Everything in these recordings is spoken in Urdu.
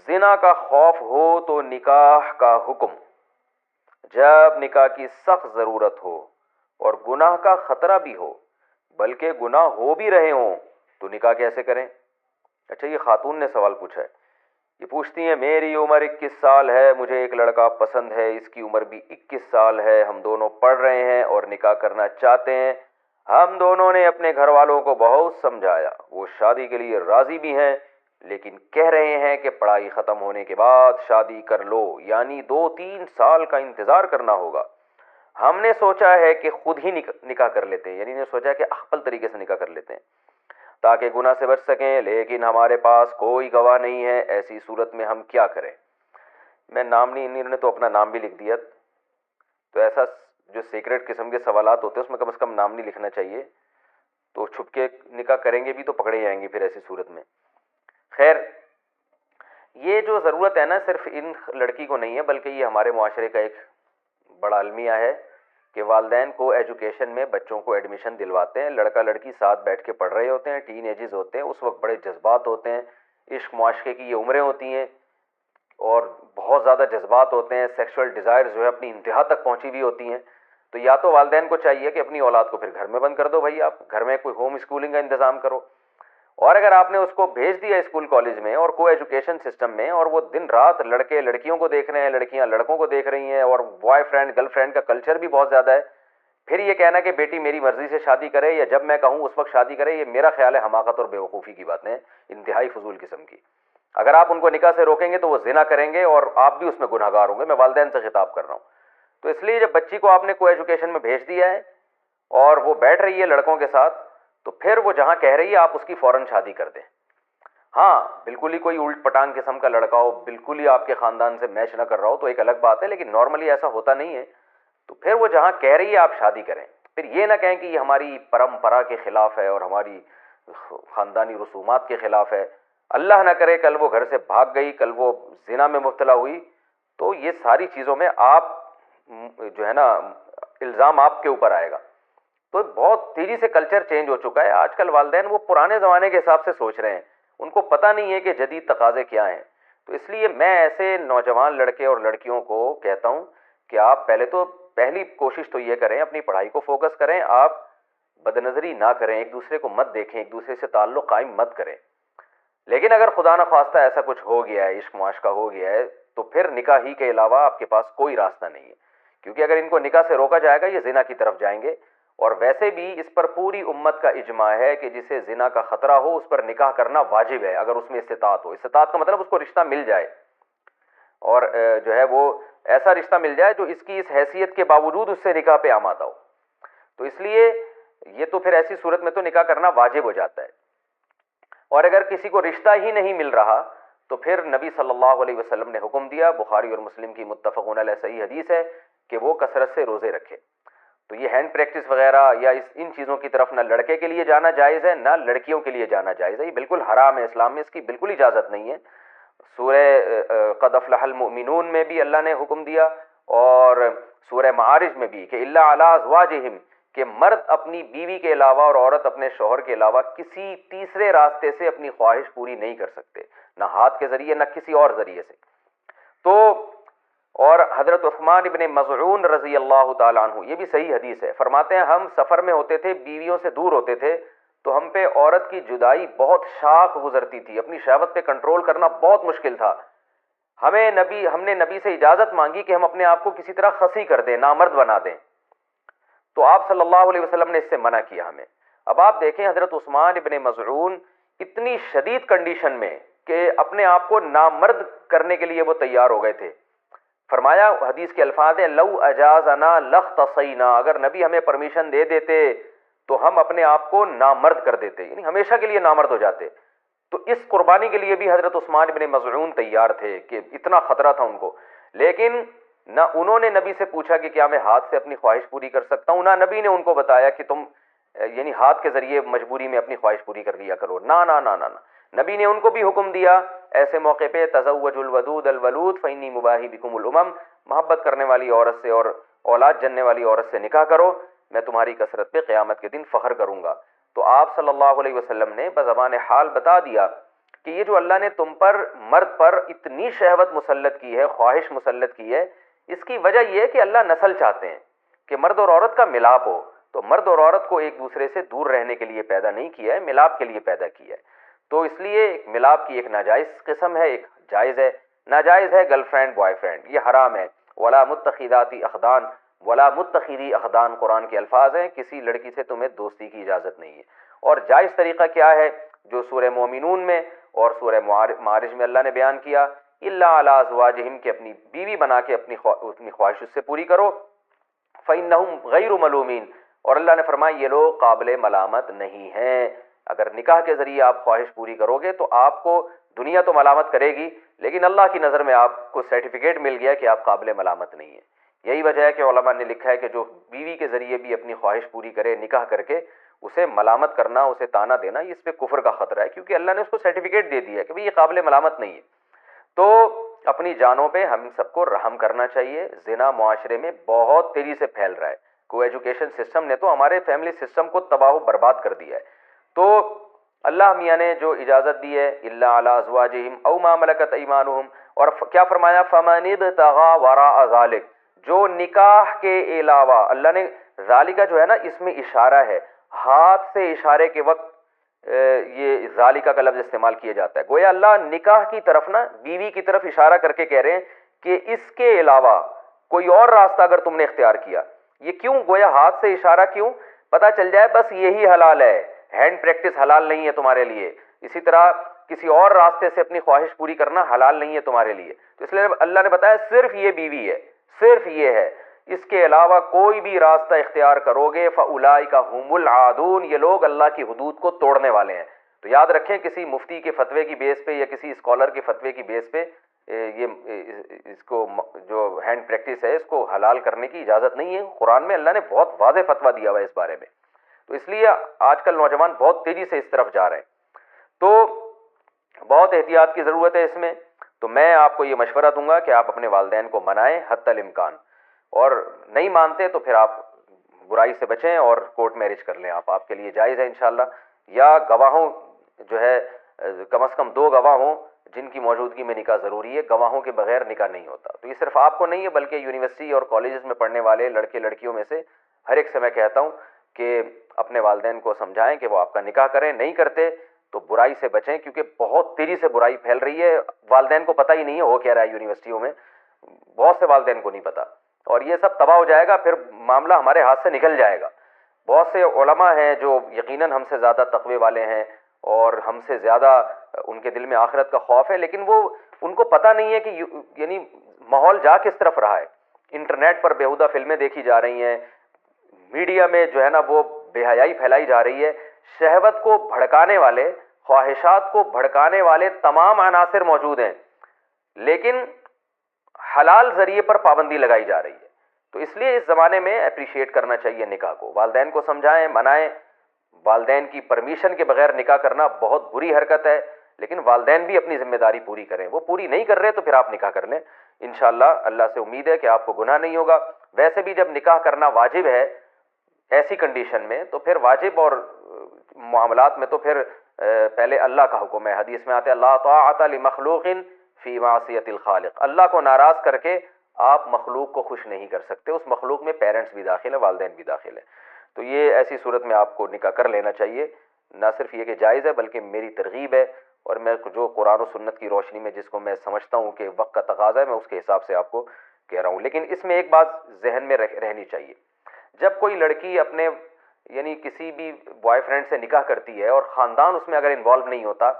زنا کا خوف ہو تو نکاح کا حکم، جب نکاح کی سخت ضرورت ہو اور گناہ کا خطرہ بھی ہو، بلکہ گناہ ہو بھی رہے ہوں، تو نکاح کیسے کریں؟ اچھا، یہ خاتون نے سوال پوچھا ہے. یہ پوچھتی ہیں میری عمر 21 سال ہے، مجھے ایک لڑکا پسند ہے، اس کی عمر بھی 21 سال ہے، ہم دونوں پڑھ رہے ہیں اور نکاح کرنا چاہتے ہیں. ہم دونوں نے اپنے گھر والوں کو بہت سمجھایا، وہ شادی کے لیے راضی بھی ہیں، لیکن کہہ رہے ہیں کہ پڑھائی ختم ہونے کے بعد شادی کر لو، یعنی 2-3 سال کا انتظار کرنا ہوگا. ہم نے سوچا ہے کہ خود ہی نکاح کر لیتے ہیں، یعنی نے سوچا کہ احفل طریقے سے نکاح کر لیتے ہیں تاکہ گناہ سے بچ سکیں، لیکن ہمارے پاس کوئی گواہ نہیں ہے، ایسی صورت میں ہم کیا کریں؟ میں نام نہیں، انہوں نے تو اپنا نام بھی لکھ دیا. تو ایسا جو سیکرٹ قسم کے سوالات ہوتے ہیں اس میں کم از کم نام نہیں لکھنا چاہیے، تو چھپ کے نکاح کریں گے بھی تو پکڑے جائیں گے پھر ایسی صورت میں. خیر، یہ جو ضرورت ہے نا صرف ان لڑکی کو نہیں ہے، بلکہ یہ ہمارے معاشرے کا ایک بڑا المیہ ہے کہ والدین کو ایجوکیشن میں بچوں کو ایڈمیشن دلواتے ہیں، لڑکا لڑکی ساتھ بیٹھ کے پڑھ رہے ہوتے ہیں، ٹین ایجز ہوتے ہیں، اس وقت بڑے جذبات ہوتے ہیں، عشق معاشقے کی یہ عمریں ہوتی ہیں اور بہت زیادہ جذبات ہوتے ہیں، سیکشول ڈیزائر جو ہے اپنی انتہا تک پہنچی ہوئی ہوتی ہیں. تو یا تو والدین کو چاہیے کہ اپنی اولاد کو پھر گھر میں بند کر دو، بھائی آپ گھر میں کوئی ہوم اسکولنگ کا انتظام کرو. اور اگر آپ نے اس کو بھیج دیا اسکول کالج میں اور کو ایجوکیشن سسٹم میں، اور وہ دن رات لڑکے لڑکیوں کو دیکھ رہے ہیں، لڑکیاں لڑکوں کو دیکھ رہی ہیں، اور بوائے فرینڈ گرل فرینڈ کا کلچر بھی بہت زیادہ ہے، پھر یہ کہنا کہ بیٹی میری مرضی سے شادی کرے یا جب میں کہوں اس وقت شادی کرے، یہ میرا خیال ہے حماقت اور بیوقوفی کی باتیں، انتہائی فضول قسم کی. اگر آپ ان کو نکاح سے روکیں گے تو وہ زنا کریں گے اور آپ بھی اس میں گناہ گار ہوں گے. میں والدین سے خطاب کر رہا ہوں. تو اس لیے جب بچی کو آپ نے کو ایجوکیشن میں بھیج دیا ہے اور وہ بیٹھ رہی ہے لڑکوں کے ساتھ، تو پھر وہ جہاں کہہ رہی ہے آپ اس کی فوراً شادی کر دیں. ہاں، بالکل ہی کوئی الٹ پٹانگ قسم کا لڑکا ہو، بالکل ہی آپ کے خاندان سے میچ نہ کر رہا ہو تو ایک الگ بات ہے، لیکن نارملی ایسا ہوتا نہیں ہے. تو پھر وہ جہاں کہہ رہی ہے آپ شادی کریں. پھر یہ نہ کہیں کہ یہ ہماری پرمپرا کے خلاف ہے اور ہماری خاندانی رسومات کے خلاف ہے. اللہ نہ کرے کل وہ گھر سے بھاگ گئی، کل وہ زنا میں مبتلا ہوئی، تو یہ ساری چیزوں میں آپ جو ہے نا الزام آپ کے اوپر آئے گا. تو بہت تیزی سے کلچر چینج ہو چکا ہے. آج کل والدین وہ پرانے زمانے کے حساب سے سوچ رہے ہیں، ان کو پتہ نہیں ہے کہ جدید تقاضے کیا ہیں. تو اس لیے میں ایسے نوجوان لڑکے اور لڑکیوں کو کہتا ہوں کہ آپ پہلی کوشش تو یہ کریں، اپنی پڑھائی کو فوکس کریں، آپ بد نظری نہ کریں، ایک دوسرے کو مت دیکھیں، ایک دوسرے سے تعلق قائم مت کریں. لیکن اگر خدا نخواستہ ایسا کچھ ہو گیا ہے، عشق معاشقہ ہو گیا ہے، تو پھر نکاح ہی کے علاوہ آپ کے پاس کوئی راستہ نہیں ہے. کیونکہ اگر ان کو نکاح سے روکا جائے گا یہ زنا کی طرف جائیں گے. اور ویسے بھی اس پر پوری امت کا اجماع ہے کہ جسے زنا کا خطرہ ہو اس پر نکاح کرنا واجب ہے، اگر اس میں استطاعت ہو. استطاعت کا مطلب اس کو رشتہ مل جائے، اور جو ہے وہ ایسا رشتہ مل جائے جو اس کی اس حیثیت کے باوجود اس سے نکاح پہ آمادہ ہو. تو اس لیے یہ تو پھر ایسی صورت میں تو نکاح کرنا واجب ہو جاتا ہے. اور اگر کسی کو رشتہ ہی نہیں مل رہا تو پھر نبی صلی اللہ علیہ وسلم نے حکم دیا، بخاری اور مسلم کی متفقون علیہ صحیح حدیث ہے، کہ وہ کثرت سے روزے رکھے. تو یہ ہینڈ پریکٹس وغیرہ یا ان چیزوں کی طرف نہ لڑکے کے لیے جانا جائز ہے، نہ لڑکیوں کے لیے جانا جائز ہے. یہ بالکل حرام ہے، اسلام میں اس کی بالکل اجازت نہیں ہے. سورہ قد افلح المؤمنون میں بھی اللہ نے حکم دیا، اور سورہ معارج میں بھی، کہ الا علی ازواجہم، کہ مرد اپنی بیوی کے علاوہ اور عورت اپنے شوہر کے علاوہ کسی تیسرے راستے سے اپنی خواہش پوری نہیں کر سکتے، نہ ہاتھ کے ذریعے نہ کسی اور ذریعے سے. تو اور حضرت عثمان ابن مظعون رضی اللہ تعالیٰ عنہ، یہ بھی صحیح حدیث ہے، فرماتے ہیں ہم سفر میں ہوتے تھے، بیویوں سے دور ہوتے تھے، تو ہم پہ عورت کی جدائی بہت شاق گزرتی تھی، اپنی شہوت پہ کنٹرول کرنا بہت مشکل تھا. ہم نے نبی سے اجازت مانگی کہ ہم اپنے آپ کو کسی طرح خصی کر دیں، نامرد بنا دیں، تو آپ صلی اللہ علیہ وسلم نے اس سے منع کیا ہمیں. اب آپ دیکھیں حضرت عثمان ابن مظعون اتنی شدید کنڈیشن میں کہ اپنے آپ کو نامرد کرنے کے لیے وہ تیار ہو گئے تھے. فرمایا، حدیث کے الفاظ ہیں، لو اجازنا لاختصینا، اگر نبی ہمیں پرمیشن دے دیتے تو ہم اپنے آپ کو نامرد کر دیتے، یعنی ہمیشہ کے لیے نامرد ہو جاتے. تو اس قربانی کے لیے بھی حضرت عثمان ابن مظعون تیار تھے کہ اتنا خطرہ تھا ان کو. لیکن نہ انہوں نے نبی سے پوچھا کہ کیا میں ہاتھ سے اپنی خواہش پوری کر سکتا ہوں، نہ نبی نے ان کو بتایا کہ تم یعنی ہاتھ کے ذریعے مجبوری میں اپنی خواہش پوری کر لیا کرو. نہ نہ نہ نہ نہ، نبی نے ان کو بھی حکم دیا ایسے موقع پہ، تزوجوا الودود الولود فانی مباہی بکم الامم، محبت کرنے والی عورت سے اور اولاد جننے والی عورت سے نکاح کرو، میں تمہاری کثرت پہ قیامت کے دن فخر کروں گا. تو آپ صلی اللہ علیہ وسلم نے بزبان حال بتا دیا کہ یہ جو اللہ نے تم پر مرد پر اتنی شہوت مسلط کی ہے، خواہش مسلط کی ہے، اس کی وجہ یہ ہے کہ اللہ نسل چاہتے ہیں کہ مرد اور عورت کا ملاپ ہو. تو مرد اور عورت کو ایک دوسرے سے دور رہنے کے لیے پیدا نہیں کیا ہے، ملاپ کے لیے پیدا کیا ہے. تو اس لیے ملاپ کی ایک ناجائز قسم ہے، ایک جائز ہے. ناجائز ہے گرل فرینڈ بوائے فرینڈ، یہ حرام ہے. ولا متخذاتی اخدان، ولا متخذی اخدان قرآن کے الفاظ ہیں، کسی لڑکی سے تمہیں دوستی کی اجازت نہیں ہے. اور جائز طریقہ کیا ہے جو سورہ مومنون میں اور سورہ معارج میں اللہ نے بیان کیا، الا علی ازواجہم، کہ اپنی بیوی بنا کے اپنی خواہش اس سے پوری کرو. فإنہم غیر ملومین، اور اللہ نے فرمایا یہ لوگ قابل ملامت نہیں ہیں. اگر نکاح کے ذریعے آپ خواہش پوری کرو گے تو آپ کو دنیا تو ملامت کرے گی، لیکن اللہ کی نظر میں آپ کو سرٹیفکیٹ مل گیا کہ آپ قابل ملامت نہیں ہیں. یہی وجہ ہے کہ علماء نے لکھا ہے کہ جو بیوی کے ذریعے بھی اپنی خواہش پوری کرے نکاح کر کے، اسے ملامت کرنا، اسے تانا دینا، اس پہ کفر کا خطرہ ہے، کیونکہ اللہ نے اس کو سرٹیفکیٹ دے دیا ہے کہ بھئی یہ قابل ملامت نہیں ہے. تو اپنی جانوں پہ ہم سب کو رحم کرنا چاہیے. زنا معاشرے میں بہت تیزی سے پھیل رہا ہے. کو ایجوکیشن سسٹم نے تو ہمارے فیملی سسٹم کو تباہ و برباد کر دیا ہے. تو اللہ میاں نے جو اجازت دی ہے الا علی ازواجہم او ما ملکت ایمانہم، اور کیا فرمایا فمن ابتغى وراء ذلک، جو نکاح کے علاوہ، اللہ نے ذالکہ جو ہے نا اس میں اشارہ ہے، ہاتھ سے اشارے کے وقت یہ ذالکہ کا لفظ استعمال کیا جاتا ہے. گویا اللہ نکاح کی طرف نا بیوی کی طرف اشارہ کر کے کہہ رہے ہیں کہ اس کے علاوہ کوئی اور راستہ اگر تم نے اختیار کیا. یہ کیوں گویا ہاتھ سے اشارہ کیوں؟ پتہ چل جائے بس یہی حلال ہے، ہینڈ پریکٹس حلال نہیں ہے تمہارے لیے. اسی طرح کسی اور راستے سے اپنی خواہش پوری کرنا حلال نہیں ہے تمہارے لیے. تو اس لیے اللہ نے بتایا صرف یہ بیوی ہے، صرف یہ ہے، اس کے علاوہ کوئی بھی راستہ اختیار کرو گے فاولئک هم العادون، یہ لوگ اللہ کی حدود کو توڑنے والے ہیں. تو یاد رکھیں کسی مفتی کے فتوے کی بیس پہ یا کسی اسکالر کے فتوے کی بیس پہ یہ اس کو جو ہینڈ پریکٹس ہے اس کو حلال کرنے کی اجازت نہیں ہے. قرآن میں اللہ نے بہت واضح فتویٰ دیا ہوا ہے اس بارے میں. تو اس لیے آج کل نوجوان بہت تیزی سے اس طرف جا رہے ہیں. تو بہت احتیاط کی ضرورت ہے اس میں. تو میں آپ کو یہ مشورہ دوں گا کہ آپ اپنے والدین کو منائیں حتی الامکان، اور نہیں مانتے تو پھر آپ برائی سے بچیں اور کورٹ میرج کر لیں. آپ کے لیے جائز ہے انشاءاللہ. یا گواہوں جو ہے کم از کم 2 گواہ ہوں جن کی موجودگی میں نکاح ضروری ہے. گواہوں کے بغیر نکاح نہیں ہوتا. تو یہ صرف آپ کو نہیں ہے بلکہ یونیورسٹی اور کالجز میں پڑھنے والے لڑکے لڑکیوں میں سے ہر ایک سے میں کہتا ہوں کہ اپنے والدین کو سمجھائیں کہ وہ آپ کا نکاح کریں. نہیں کرتے تو برائی سے بچیں، کیونکہ بہت تیزی سے برائی پھیل رہی ہے. والدین کو پتہ ہی نہیں ہے ہو کیا رہا ہے یونیورسٹیوں میں، بہت سے والدین کو نہیں پتہ، اور یہ سب تباہ ہو جائے گا، پھر معاملہ ہمارے ہاتھ سے نکل جائے گا. بہت سے علماء ہیں جو یقیناً ہم سے زیادہ تقوی والے ہیں اور ہم سے زیادہ ان کے دل میں آخرت کا خوف ہے، لیکن وہ ان کو پتہ نہیں ہے کہ یعنی ماحول جا کس طرف رہا ہے. انٹرنیٹ پر بیہودہ فلمیں دیکھی جا رہی ہیں، میڈیا میں جو ہے نا وہ بے حیائی پھیلائی جا رہی ہے. شہوت کو بھڑکانے والے، خواہشات کو بھڑکانے والے تمام عناصر موجود ہیں، لیکن حلال ذریعے پر پابندی لگائی جا رہی ہے. تو اس لیے اس زمانے میں اپریشیٹ کرنا چاہیے نکاح کو. والدین کو سمجھائیں، منائیں. والدین کی پرمیشن کے بغیر نکاح کرنا بہت بری حرکت ہے، لیکن والدین بھی اپنی ذمہ داری پوری کریں. وہ پوری نہیں کر رہے تو پھر آپ نکاح کر لیں. انشاءاللہ اللہ سے امید ہے کہ آپ کو گناہ نہیں ہوگا. ویسے بھی جب نکاح کرنا واجب ہے ایسی کنڈیشن میں، تو پھر واجب اور معاملات میں تو پھر پہلے اللہ کا حکم ہے. حدیث میں آتا ہے لا طاعت لمخلوق فی معصیت الخالق. اللہ کو ناراض کر کے آپ مخلوق کو خوش نہیں کر سکتے. اس مخلوق میں پیرنٹس بھی داخل ہیں، والدین بھی داخل ہیں. تو یہ ایسی صورت میں آپ کو نکاح کر لینا چاہیے. نہ صرف یہ کہ جائز ہے بلکہ میری ترغیب ہے، اور میں جو قرآن و سنت کی روشنی میں جس کو میں سمجھتا ہوں کہ وقت کا تقاضا ہے، میں اس کے حساب سے آپ کو کہہ رہا ہوں. لیکن اس میں ایک بات ذہن میں رہنی چاہیے. جب کوئی لڑکی اپنے یعنی کسی بھی بوائے فرینڈ سے نکاح کرتی ہے اور خاندان اس میں اگر انوالو نہیں ہوتا،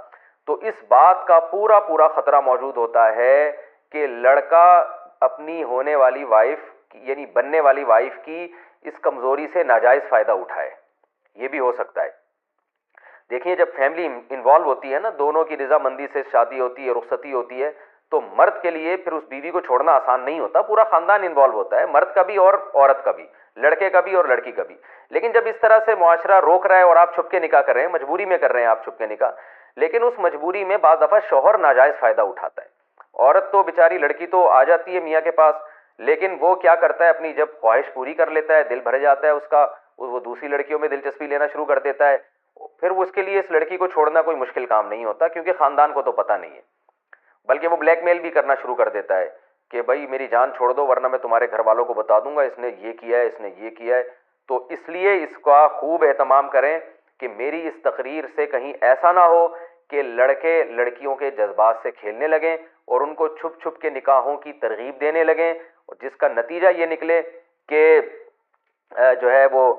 تو اس بات کا پورا خطرہ موجود ہوتا ہے کہ لڑکا اپنی ہونے والی وائف یعنی بننے والی وائف کی اس کمزوری سے ناجائز فائدہ اٹھائے. یہ بھی ہو سکتا ہے. دیکھیے جب فیملی انوالو ہوتی ہے نا، دونوں کی رضامندی سے شادی ہوتی ہے، رخصتی ہوتی ہے، تو مرد کے لیے پھر اس بیوی کو چھوڑنا آسان نہیں ہوتا. پورا خاندان انوالو ہوتا ہے، مرد کا بھی اور عورت کا بھی، لڑکے کا بھی اور لڑکی کا بھی. لیکن جب اس طرح سے معاشرہ روک رہا ہے اور آپ چھپ کے نکاح کر رہے ہیں، مجبوری میں کر رہے ہیں آپ چھپ کے نکاح، لیکن اس مجبوری میں بعض دفعہ شوہر ناجائز فائدہ اٹھاتا ہے. عورت تو بیچاری لڑکی تو آ جاتی ہے میاں کے پاس، لیکن وہ کیا کرتا ہے، اپنی جب خواہش پوری کر لیتا ہے، دل بھر جاتا ہے اس کا، وہ دوسری لڑکیوں میں دلچسپی لینا شروع کر دیتا ہے، پھر اس کے لیے اس لڑکی کو چھوڑنا کوئی مشکل کام نہیں ہوتا، کیونکہ خاندان کو تو پتہ نہیں ہے، بلکہ وہ بلیک میل بھی کرنا شروع کر دیتا ہے کہ بھائی میری جان چھوڑ دو ورنہ میں تمہارے گھر والوں کو بتا دوں گا اس نے یہ کیا ہے، اس نے یہ کیا ہے۔ تو اس لیے اس کا خوب اہتمام کریں کہ میری اس تقریر سے کہیں ایسا نہ ہو کہ لڑکے لڑکیوں کے جذبات سے کھیلنے لگیں اور ان کو چھپ چھپ کے نکاحوں کی ترغیب دینے لگیں، اور جس کا نتیجہ یہ نکلے کہ جو ہے وہ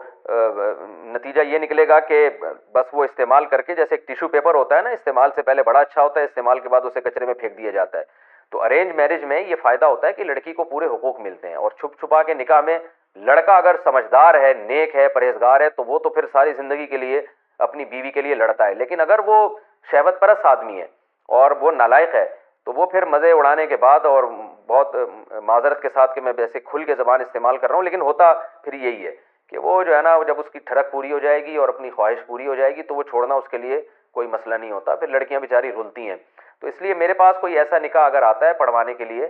نتیجہ یہ نکلے گا کہ بس وہ استعمال کر کے، جیسے ایک ٹیشو پیپر ہوتا ہے نا، استعمال سے پہلے بڑا اچھا ہوتا ہے، استعمال کے بعد اسے کچرے میں پھینک دیا جاتا ہے۔ تو ارینج میرج میں یہ فائدہ ہوتا ہے کہ لڑکی کو پورے حقوق ملتے ہیں، اور چھپ چھپا کے نکاح میں لڑکا اگر سمجھدار ہے، نیک ہے، پرہیزگار ہے، تو وہ تو پھر ساری زندگی کے لیے اپنی بیوی کے لیے لڑتا ہے۔ لیکن اگر وہ شہوت پرست آدمی ہے اور وہ نالائق ہے تو وہ پھر مزے اڑانے کے بعد، اور بہت معذرت کے ساتھ کہ میں ویسے کھل کے زبان استعمال کر رہا ہوں، لیکن ہوتا پھر یہی ہے کہ وہ جو ہے نا، جب اس کی ٹھڑک پوری ہو جائے گی اور اپنی خواہش پوری ہو جائے گی تو وہ چھوڑنا اس کے لیے کوئی مسئلہ نہیں ہوتا، پھر لڑکیاں بیچاری رلتی ہیں۔ تو اس لیے میرے پاس کوئی ایسا نکاح اگر آتا ہے پڑھوانے کے لیے،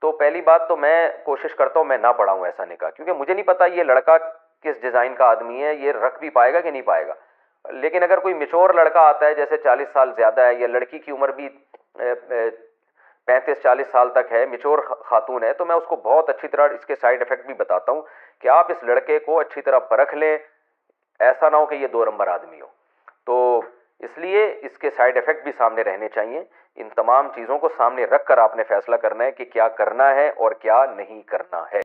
تو پہلی بات تو میں کوشش کرتا ہوں میں نہ پڑھاؤں ایسا نکاح، کیونکہ مجھے نہیں پتا یہ لڑکا کس ڈیزائن کا آدمی ہے، یہ رکھ بھی پائے گا کہ نہیں پائے گا۔ لیکن اگر کوئی میچور لڑکا آتا ہے، جیسے 40 سال زیادہ ہے، یا لڑکی کی عمر بھی 35-40 سال تک ہے، میچور خاتون ہے، تو میں اس کو بہت اچھی طرح اس کے سائیڈ افیکٹ بھی بتاتا ہوں کہ آپ اس لڑکے کو اچھی طرح پرکھ لیں، ایسا نہ ہو کہ یہ 2 نمبر آدمی ہو۔ تو اس لیے اس کے سائیڈ افیکٹ بھی سامنے رہنے چاہیے۔ ان تمام چیزوں کو سامنے رکھ کر آپ نے فیصلہ کرنا ہے کہ کیا کرنا ہے اور کیا نہیں کرنا ہے۔